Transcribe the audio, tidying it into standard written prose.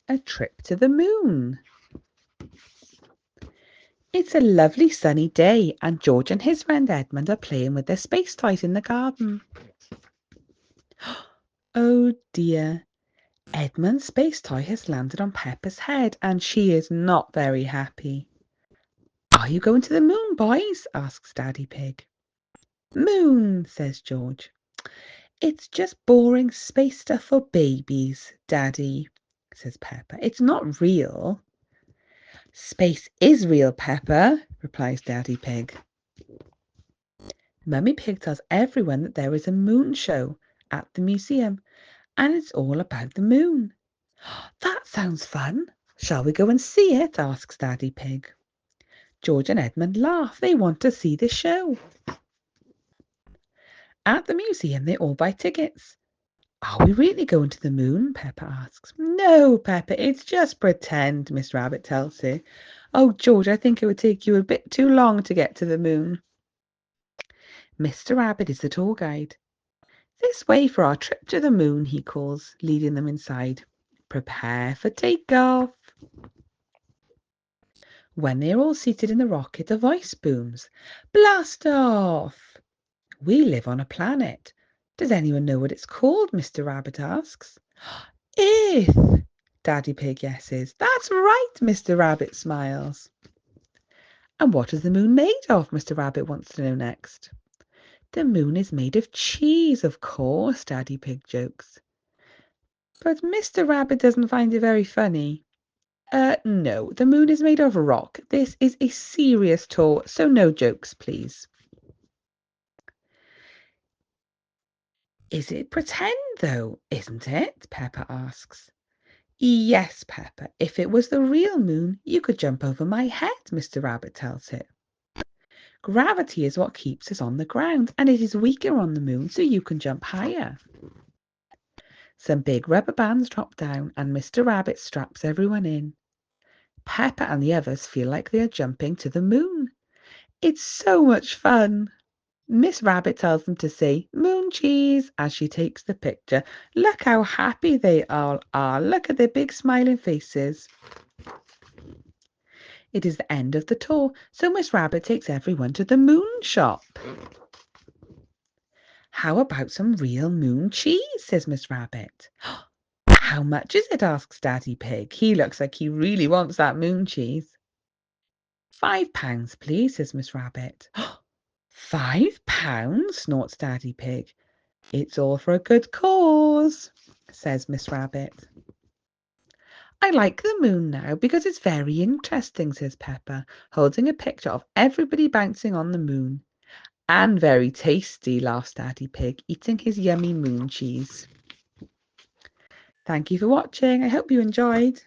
A trip to the moon. It's a lovely sunny day and George and his friend Edmund are playing with their space toys in the garden. Oh dear, Edmund's space toy has landed on Peppa's head and she is not very happy. Are you going to the moon, boys? Asks Daddy Pig. Moon, says George. It's just boring space stuff for babies, Daddy, says Peppa. It's not real. Space is real, Peppa, replies Daddy Pig. Mummy Pig tells everyone that there is a moon show at the museum and it's all about the moon. That sounds fun. Shall we go and see it? Asks Daddy Pig. George and Edmund laugh. They want to see the show. At the museum, they all buy tickets. Are we really going to the moon? Peppa asks. No, Peppa, it's just pretend, Miss Rabbit tells her. Oh, George, I think it would take you a bit too long to get to the moon. Mr. Rabbit is the tour guide. This way for our trip to the moon, he calls, leading them inside. Prepare for takeoff. When they are all seated in the rocket, a voice booms. Blast off! We live on a planet. Does anyone know what it's called? Mr. Rabbit asks. Earth, Daddy Pig yeses. That's right, Mr. Rabbit smiles. And what is the moon made of? Mr. Rabbit wants to know next. The moon is made of cheese, of course, Daddy Pig jokes. But Mr. Rabbit doesn't find it very funny. No, the moon is made of rock. This is a serious tour, so no jokes, please. Is it pretend, though, isn't it? Peppa asks. Yes, Peppa. If it was the real moon, you could jump over my head, Mr. Rabbit tells her. Gravity is what keeps us on the ground, and it is weaker on the moon, so you can jump higher. Some big rubber bands drop down, and Mr. Rabbit straps everyone in. Peppa and the others feel like they are jumping to the moon. It's so much fun. Miss Rabbit tells them to say moon cheese as she takes the picture. Look how happy they all are. Look at their big smiling faces. It is the end of the tour, so Miss Rabbit takes everyone to the moon shop. How about some real moon cheese? Says Miss Rabbit. How much is it? Asks Daddy Pig. He looks like he really wants that moon cheese. £5, please, says Miss Rabbit. £5? Snorts Daddy Pig. It's all for a good cause, says Miss Rabbit. I like the moon now because it's very interesting, says Peppa, holding a picture of everybody bouncing on the moon. And very tasty, laughs Daddy Pig, eating his yummy moon cheese. Thank you for watching. I hope you enjoyed.